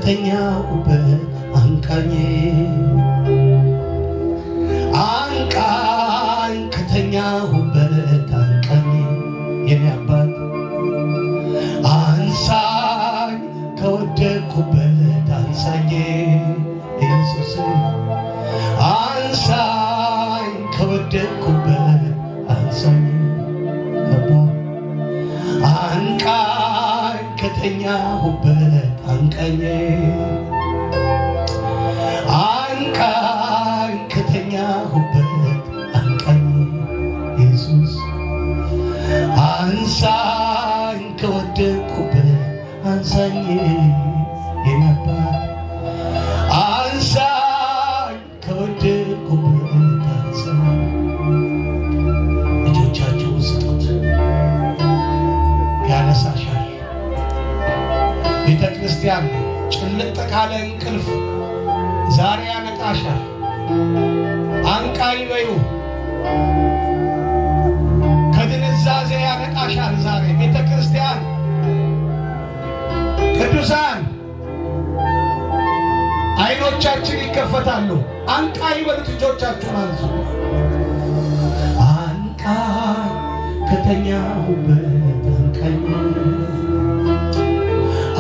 ከተኛሁበት አንቃኝ አንቃኝ ከተኛሁበት አንቃኝ የኔ አባት አንሳኝ ከወደቅኩበት አንሳኝ ኢየሱስ አንሳኝ ከወደቅኩበት አንሳኝ አባ አንቃኝ ከተኛሁበት አንቃኝ አንቃኝ ከተኛሁበት አንቃኝ ኢየሱስ አንሳኝ ከወደቅኩበት አንሳኝ የኔ አባት አንሳኝ ከወደቅኩበት አንሳኝ። ልጆቻችሁን ስጡት፣ ያነሳሻል። ቤተ ክርስቲያን ጭልጥ ካለ እንቅልፍ ዛሬ ያነቃሻል። አንቃኝ በዩ ከድንዛዜ ያነቃሻል። ዛሬ ቤተ ክርስቲያን ቅዱሳን አይኖቻችን ይከፈታሉ። አንቃኝ በሉት፣ ልጆቻችሁን አንሱ። አንቃኝ ከተኛሁበት አንቃኝ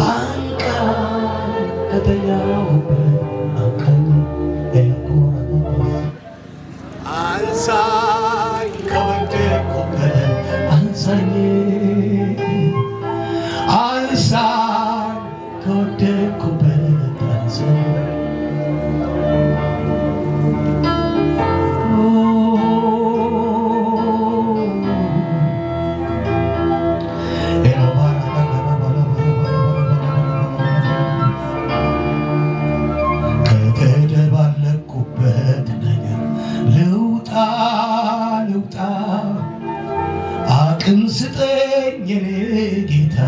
አንቃኝ ከተኛሁበት አንቃኝ አንሳኝ ከወደቅኩበት አንሳኝ አንሳኝ ከወደቅኩበት አንሳኝ ከተደባለቅኩበት ነገር ልውጣ ልውጣ አቅም ስጠኝ የኔ ጌታ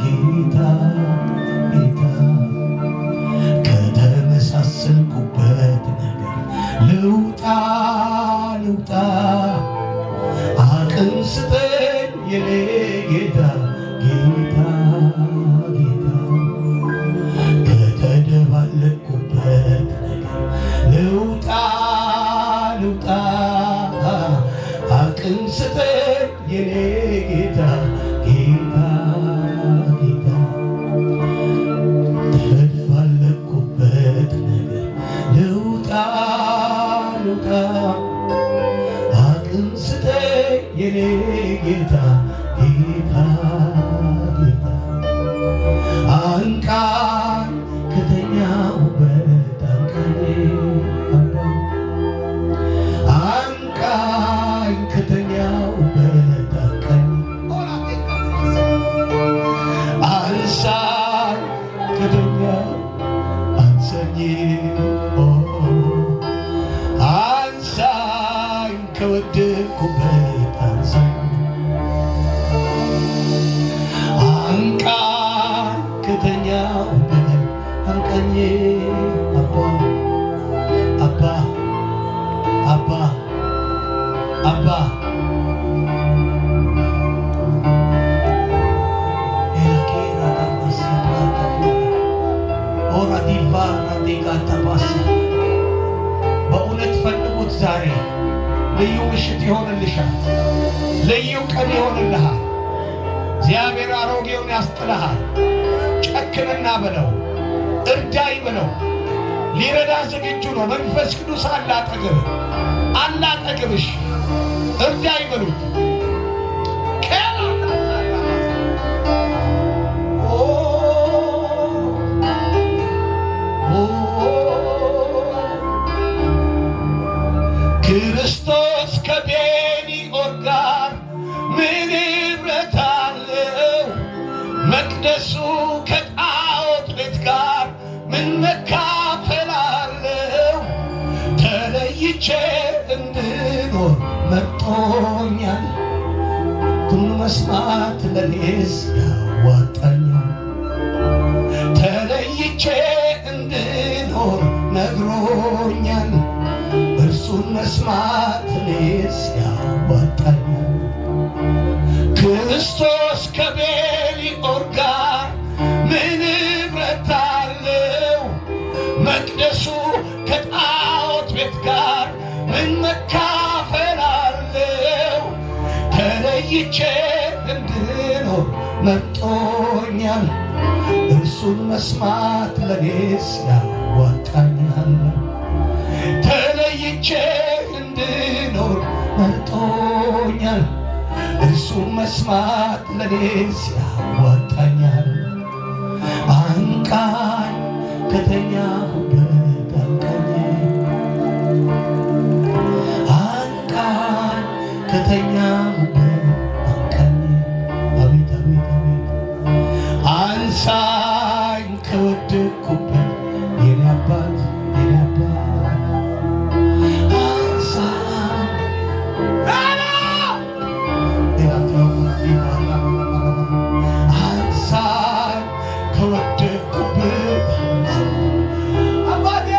ጌታ ጌታ ከተመሳሰልኩበት ነገር ልውጣ ልውጣ አቅም ስጠኝ የኔ ጌታ ጌታ ጌታ ከተደባለቅኩበት ነገር ልውጣ ልውጣ አቅም ስጠኝ የኔ ጌታ ጌታ ጌታ ከተደባለቅኩበት ነገር ልውጣ ልውጣ አቅም ስጠኝ የኔ ጌታ ጌታ ጌታ አንቃኝ ከተኛሁበት አንቃኝ አንቃኝ ከተኛሁበት አንቃኝ አንሳኝ ከተኛሁ አንሳኝ አንሳኝ ከወደቅኩበት አንሳኝ አንቃኝ ከተኛሁበት አንቃኝ አባ አባ አባ አባ ኤላኬራ ታማሲ ፕራታፉ ኦራ ዲቫና ዲጋ ታማሲ በእውነት ፈልጉት። ዛሬ ልዩ ምሽት ይሆንልሻል። ልዩ ቀን ይሆንልሃል። እግዚአብሔር አሮጌውን ያስጥልሃል። ጨክንና በለው፣ እርዳይ በለው። ሊረዳ ዝግጁ ነው። መንፈስ ቅዱስ አለ አጠገብህ፣ አለ አጠገብሽ። እርዳይ በሉት። ክርስቶስ ከቤኒኦር ጋር ምን ኅብረት አለው? መቅደሱ ከጣዖት ቤት ጋር ምን መካፈል አለው? ተለይቼ እንድኖር መርጦኛል። ሁሉ መስማት ለኔስ ያዋጣኛል። ተለይቼ እንድኖር ነግሮኛል። እርሱን መስማት ለኔስ ያዋጣኛል። ክርስቶስ ከቤኒኦር ጋር ምን ኅብረት አለው? መርጦኛል። እርሱን መስማት ለኔስ ያዋጣኛል። ተለይቼ እንድኖር መርጦኛል። እርሱን መስማት ለኔስ ያዋጣኛል። አንቃኝ ከተኛሁበት አንቃኝ ከተኛሁበት አንቃኝ። አቤት አቤት አቤት አንሳኝ ከወደቅኩበት የኔ አባት የኔ አባት አንሳኝ አንሳኝ ከወደቅኩበት አባቴ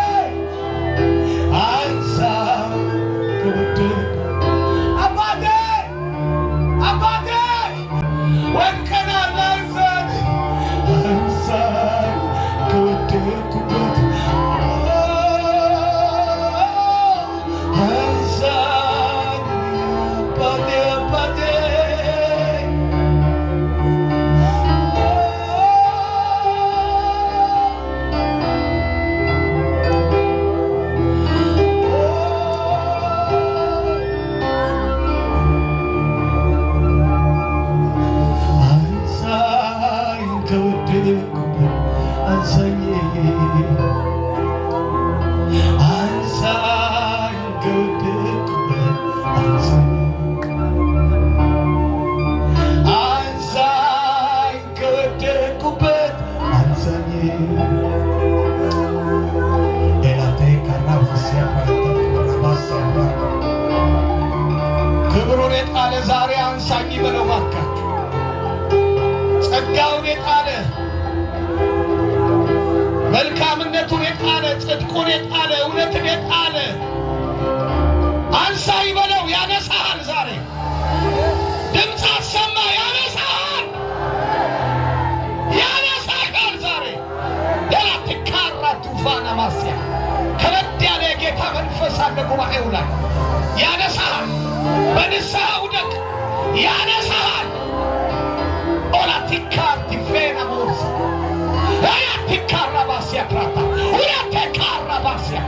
አንሳኝ ከወደቅኩበት አባቴ አባቴ ወድቀናል አንሳኝ አንሳኝ ከወደቅኩበት አንሳኝ አባቴ አባቴ ክብሩን የጣለ ዛሬ አንሳኝ በለው ባካችሁ። ጸጋውን የጣለ መልካምነቱን የጣለ ጽድቁን የጣለ እውነትን የጣለ አንሳኝ በለው። ያነሳሃል። ዛሬ ድምፅ አሰማ። ያነሳሃል፣ ያነሳሃል። ዛሬ ያላትካራ ቱፋና ማስያ ከበድ ያለ የጌታ መንፈስ አለ ጉባኤው ላይ። ያነሳሃል። በንስሐ ውደቅ። ያነሳሃል። ኦላቲካር ቲፌና ሞርስ ያቲካራባሲያ ፕራታ ሁለቴካራባሲያ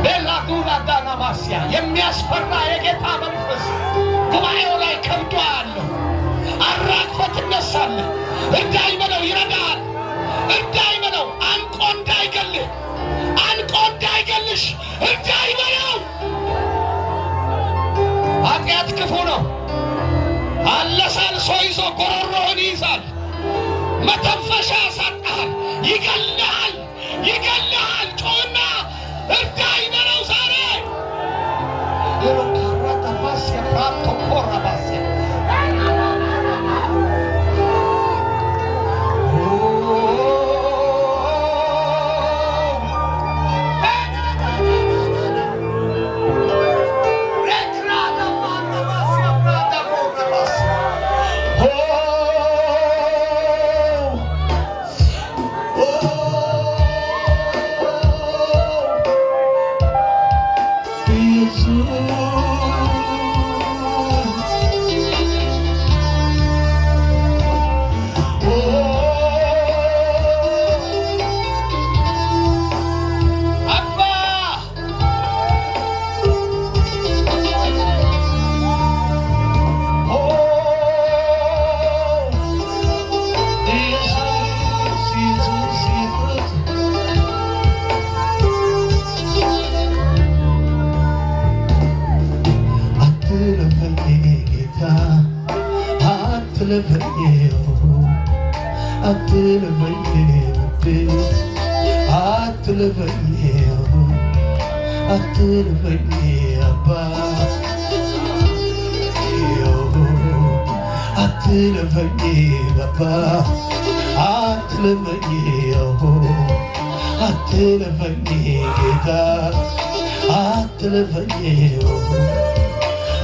ቤላዱና ዳናማሲያ የሚያስፈራ የጌታ መንፈስ ጉባኤው ላይ ከብዶ ያለው አራግፈህ ትነሳለህ። እርዳኝ በለው። ይረዳሃል። እርዳኝ በለው። አንቆ እንዳይገልህ፣ አንቆ እንዳይገልሽ እርዳኝ በለው። ኃጢአት ክፉ ነው። አለሳልሶ ይዞ ጎሮሮህን ይይዛል። መተንፈሻ ያሳጣሃል። ይገልሃል፣ ይገልሃል። ጮህና እርዳኝ በለው ዛሬ። ሮካራታፋሲያ ፕራቶ ኮራባሲያ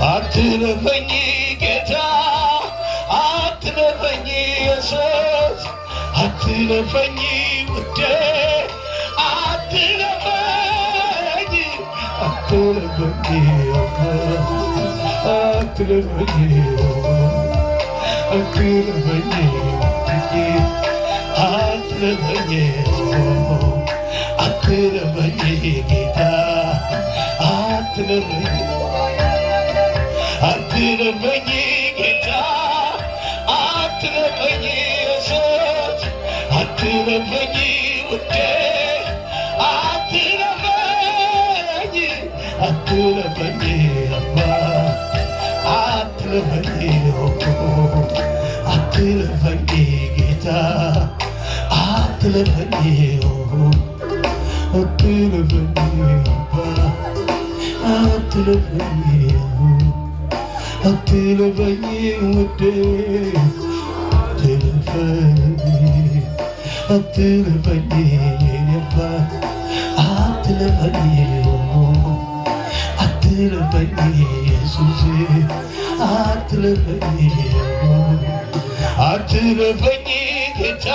አትለፈኝ ጌታ፣ አትለፈኝ ኢየሱስ፣ አትለፈኝ ውዴ፣ አትለፈኝ፣ አትለፈኝ፣ አትለፈኝ፣ አትለፈኝ አትለፈኝ አትለፈኝ ጌታ አትለፈኝ አትለፈኝ ጌታ አትለፈኝ ኢየሱስ አትለፈኝ ውዴ አትለፈኝ አትለፈኝ አባ አትለፈኝ አትለፈኝ ጌታ አትለፈኝ አትለፈኝ አባ አትለፈኝ አትለፈኝ ውዴ አትለፈኝ አባ አትለፈኝ አትለፈኝ ኢየሱስ አትለፈኝ አትለፈኝ ጌታ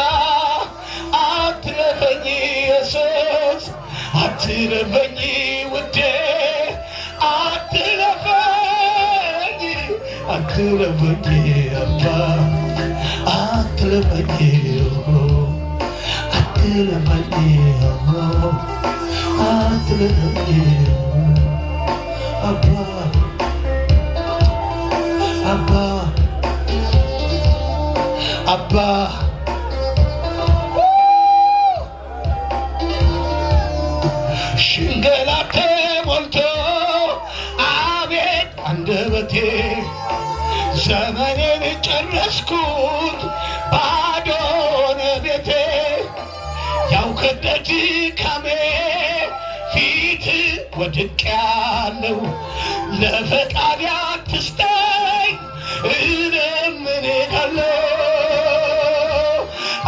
አትለፈኝ ኢየሱስ አትለፈኝ ውዴ አትለፈኝ አትለፈኝ አባ አትለፈኝ አትለፈኝ አትለፈኝ አባ አባ አባ ሽንገላ ተሞልቶ አቤት አንደበቴ ዘመኔን ጨረስኩት ባዶ ሆነ ቤቴ ያው ከደጅካሜ ፊት ወድቄያለሁ ለፈቃድ አትስጠኝ እለምንሃለሁ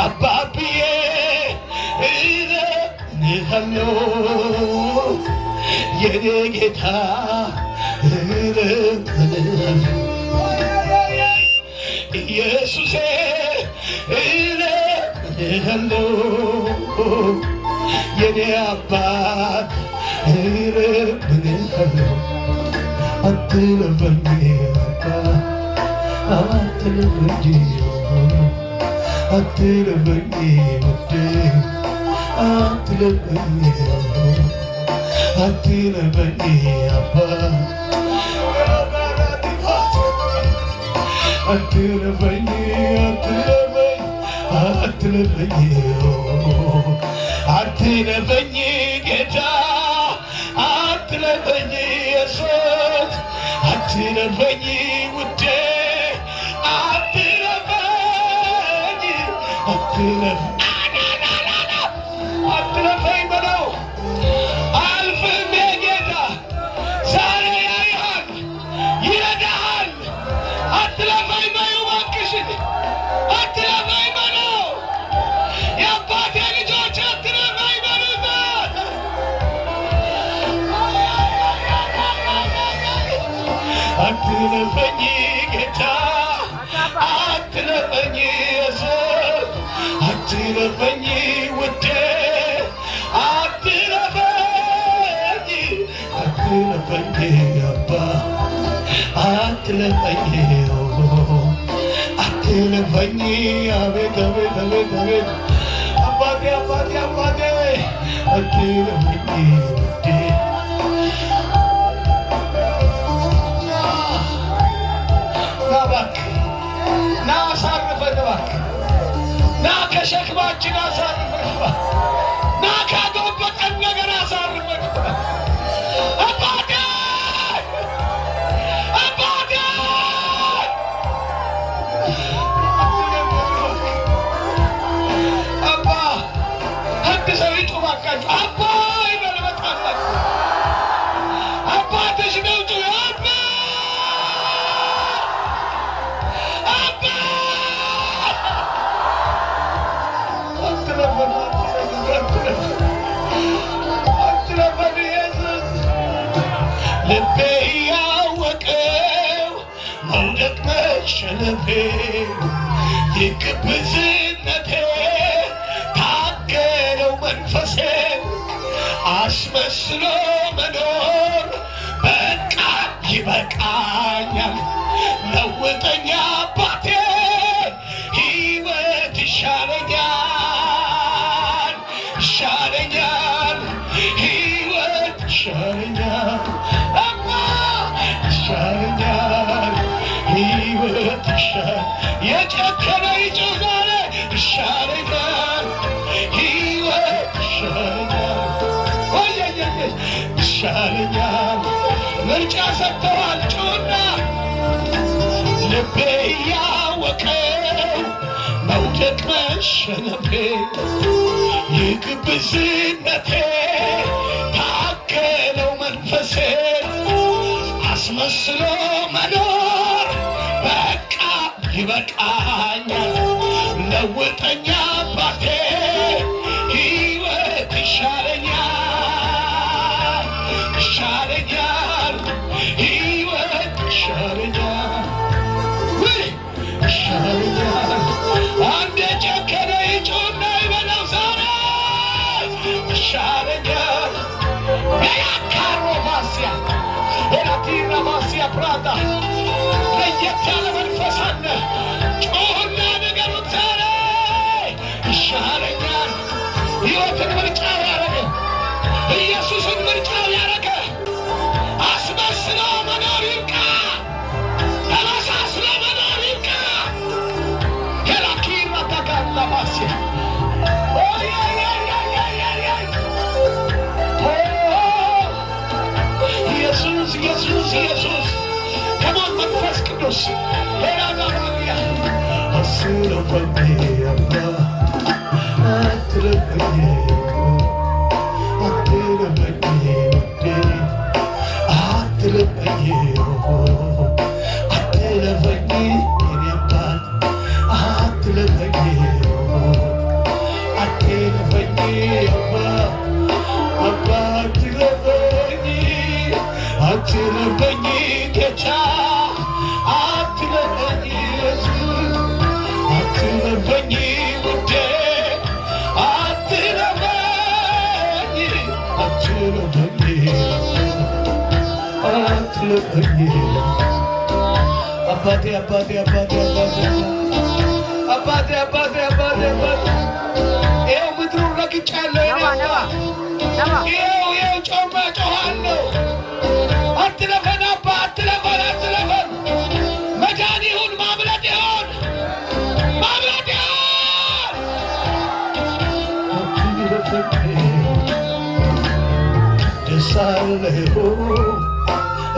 አባብዬ እለምንሃለሁ የኔ ጌታ እለምንሃለሁ ኢየሱሴ እለምንሃለሁ የኔ አባት እለምንሃለሁ አትለፈኝ አትለፈኝ አትለፈኝ ውዴ አትለፈኝ አትለፈኝ አባ አትለፈኝ አትለፈኝ አትለፈኝ ጌታ አትለፈኝ ኢየሱስ አትለፈኝ ውዴ አትለፈኝ አትለፈኝ በለው አልፍም የጌታ ዛሬ ያይሃል ይረዳሃል አትለፈኝ በይው እባክሽን አትለፈኝ በለው የአባቴ ልጆች አትለፈኝ በሉት አትለፈኝ ጌታ አትለፈኝ ኢየሱስ አትለፈኝ ውዴ አትለፈኝ አትለፈኝ አባ አትለፈኝ አትለፈኝ አቤት አቤት አቤት አቤት አባቴ አባቴ አባቴ አትለፈኝ ውዴ ና አሳርፈን እባክህ ና ከሸክማችን አሳርፈን ና ካጎበጠን ነገር አሳርፈን አባቴ አባቴ አባ አንድ ሰው ይጩህ እባካችሁ አባ ይበል በጣም አባትሽ ነው ጩህ አባ ልቤ ያወቀው መውደቅ መሸነፌ የግብዝነቴ ታገለው መንፈሴ አስመስሎ መኖር በቃ ይበቃኛል ለውጠኛ አባቴ ሕይወት ይሻለኛል ሕይወት ይሻለኛል አባ ይሻለኛል ሕይወት ይሻል የጨከነ ይጮዛለ ይሻለኛል ሕይወት ይሻለኛል ይሻለኛል ምርጫ ሰጥተዋል ጩና ልቤ ያወቀው መውደቅ መሸነፌ የግብዝነቴ ታከለው መንፈሴ አስመስሎ መኖር በቃ ይበቃኛል ለውጠኛ አባቴ ሕይወት ይሻለኛል ይሻለኛል ሕይወት ይሻለኛል ይሻለኛል አንድ የጨከነ ይጩና ይበለው ዛሬ ይሻለኛል ያካሮባስያ ኤላቲና ማስያ ፕራዳ ለየት ያለ መንፈስ አለ ጮህና ንገሩት ዛሬ ይሻለኛል ሕይወትን ምርጫው ያረገ ኢየሱስን ምርጫው ያረገ አስመስሎ መኖር ይብቃ ተመሳስሎ መኖር ይብቃ ሄላኪራ ታካላ ማስያ ኢየሱስ ኢየሱስ ኢየሱስ ከሞት መንፈስ ቅዱስ ሄላጋያ አስረፈኝ አባ አትለፈኝ አትለፈኝ አትለፈኝ አትለፈኝ የኔ አባት አትለፈኝ አትለፈኝ አባ አባ አትለፈኝ አትለፈኝ ጌታ አትለፈኝ ኢየሱስ አትለፈኝ ውዴ አትለፈኝ አትለፈኝ አትለፈኝ አባቴ አባቴ አባቴ አባቴ አባቴ አባቴ አባቴ ይኸው ምድሩን ረግጫለሁ ይኸው ጮማ ጮኻለሁ አትለፈን አባ አትለፈን አትለፈን መዳን ይሁን ማምለጥ ይሁን ማምለጥ ይሁን እቀደሳለሁ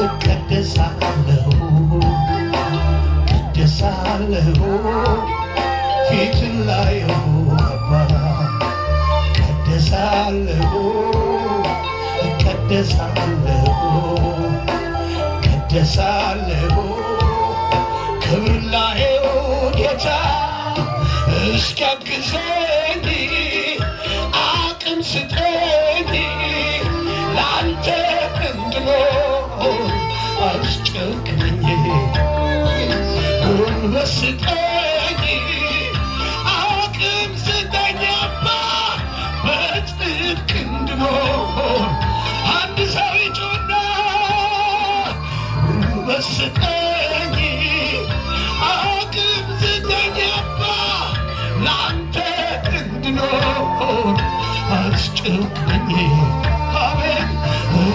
እቀደሳለሁ እቀደሳለሁ ፊትን ላየሁ አባ እቀደሳለሁ እቀደሳለሁ እቀደሳለሁ ክብር ላየው ጌታ እስኪያግዘኝ አቅም ስጠኝ ለአንተ እንድኖር አስጨክነኝ ጉልበት ስጠኝ አቅም ስጠኝ አባ በጽድቅ እንድኖር አንድ ሰው ይጩና ጉልበት ስጠኝ አቅም ስጠኝ አባ ለአንተ እንድኖር አስጨክነኝ አሜን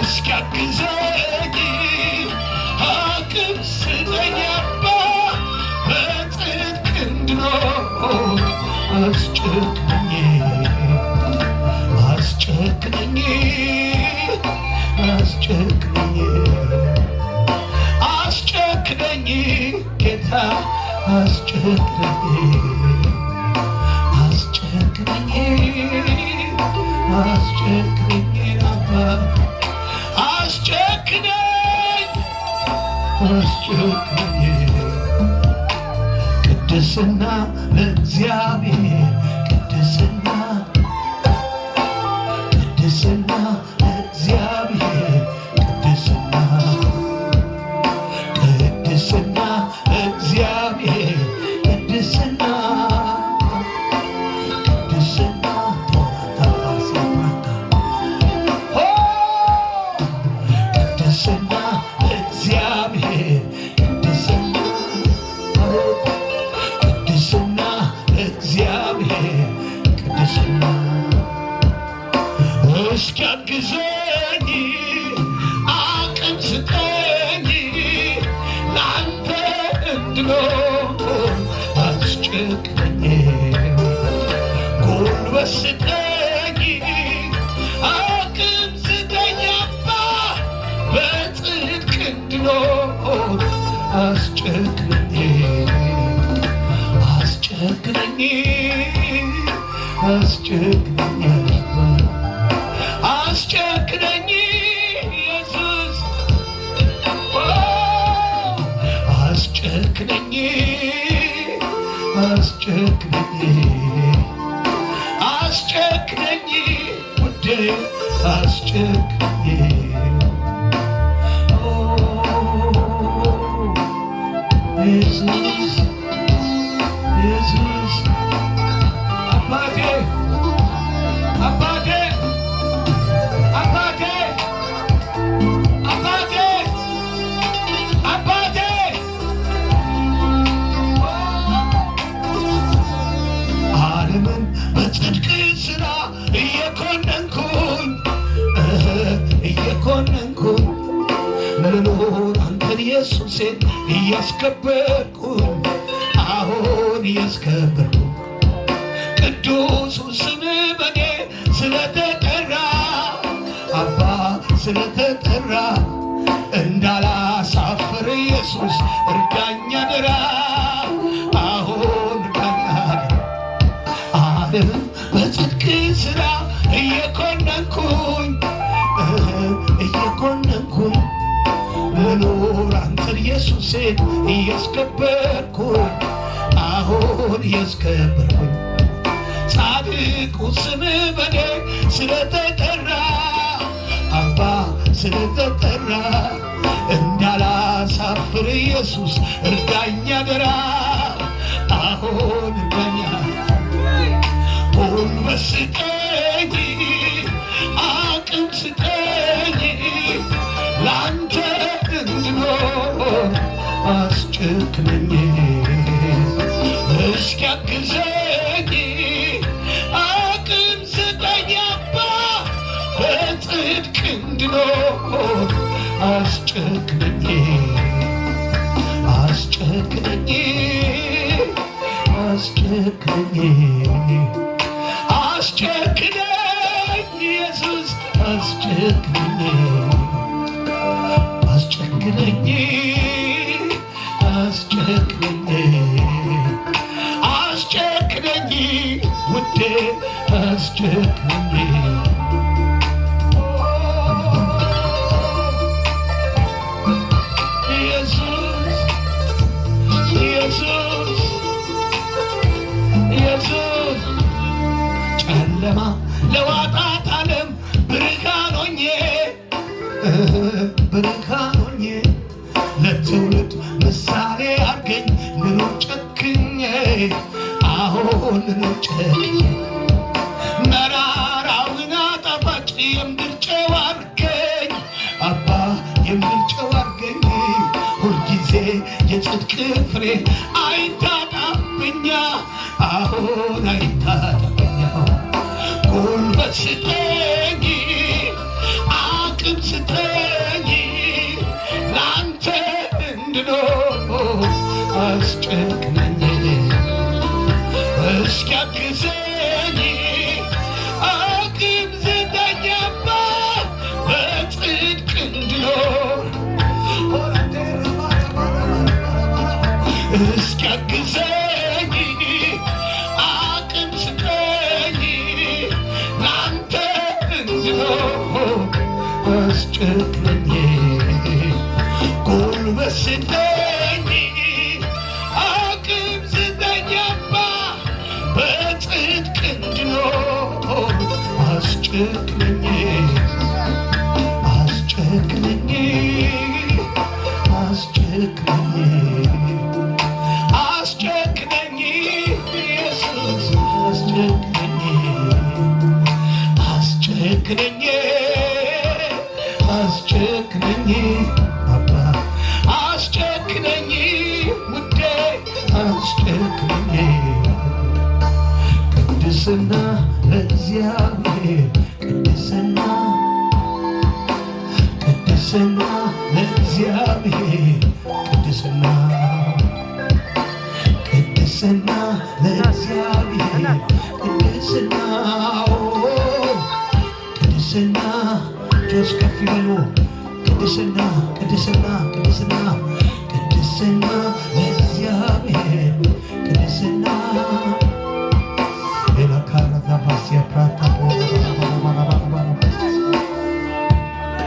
እስኪያግዘኝ አቅም ስጠኝ አባ በጽድቅ እንድኖር አስጨክነኝ አስጨክነኝ አስጨክነኝ አስጨክነኝ ጌታ አስጨክነኝ አስጨክነኝ አስጨክነኝ አባ አስጨክነኝ አስጨክነኝ ቅድስና ለእግዚአብሔር ቅድስና ቅድስና ለእግዚአብሔር ቅድስና ቅድስና ለእግዚአብሔር ቅድስና ቅድስና ቅድስና ለእግዚአብሔር ቅድስና ቅድስና ለእግዚአብሔር እስኪያግዘኝ አቅም ስጠኝ ላንተ እንድኖር አስጨክነኝ ጉልበት ስጠኝ አቅም ስጠኝ አባ በጽድቅ እንድኖር አስጨክነኝ አስጨክነኝ አስጨክነኝ አስጨክነኝ ኢየሱስ አስጨክነኝ አስጨክነኝ አስጨክነኝ ውዴ አስጨክነኝ ኢየሱስ ኢየሱስ አባቴ አባቴ አባቴ አባቴ አባቴ ዓለምን በጽድቅ ሥራ እየኮነንኩኝ ልኖር አንተን ኢየሱሴን እያስከበርኩኝ አሁን እያስከበርኩኝ ቅዱሱ ስም በኔ ስለተጠራ አባ ስለተጠራ እንዳላሳፍር ኢየሱስ እርዳኝ አደራ አሁን እርዳኝ ዓለምን በጽድቅ ሥራ እየኮነንኩኝ ልኖር አንተን ኢየሱሴን እያስከበርኩኝ አሁን እያስከበርኩኝ ጻድቁ ስም በኔ ስለተጠራ አባ ስለተጠራ እንዳላሳፍር ኢየሱስ እርዳኝ አደራ አሁን እርዳኝ ጉልበት ስጠኝ አቅም ስጠኝ ላንተ እንድኖር አስጨክነኝ እስኪያግዘኝ አቅም ስጠኝ አባ በጽድቅ እንድኖር አስጨክነኝ አስጨክነኝ አስጨክነኝ አስጨክነኝ ኢየሱስ አስጨክነኝ አስጨክነኝ አስጨክነኝ አስጨክነኝ ውዴ አስጨክነኝ ኢየሱስ ኢየሱስ ኢየሱስ ጨለማ ለዋጣት ዓለም ብርሃን ሆኜ ለትውልድ ምሳሌ አርገኝ ልኖር ጨክኜ አሁን ልኖር ጨክኜ መራራውን ጣፋጭ የምድር ጨው አርገኝ አባ የምድር ጨው አርገኝ ሁልጊዜ የጽድቅ ፍሬ አይታጣብኛ አሁን አይታጣብኛ ጉልበት ስጠኝ አቅም ስጠኝ ላንተ እንድኖር አስጨክነኝ እስኪያግዘኝ አቅም ስጠኝ አባ በጽድቅ እንድኖር እስኪያግዘኝ አቅም ስጠኝ ላንተ እንድኖር አስጨክነኝ ጉልበት ስጠኝ አቅም ስጠኝ አባ በጽድቅ እንድኖር አስጨክነኝ አስጨክነኝ አስጨክነኝ አስጨክነኝ ኢየሱስ አስጨክነኝ አስጨክነኝ አባ አስጨክነኝ ውዴ አስጨክነኝ ቅድስና ለእግዚአብሔር ቅድስና ቅድስና ለእግዚአብሔር ቅድስና ቅድስና ለእግዚአብሔር ቅድስና ቅድስና እጆች ከፍ ይበሉ። ቅድስና ቅድስና ቅድስና ቅድስና ለእግዚአብሔር ቅድስና ኤላካራታ ቫሲያ ፕራታ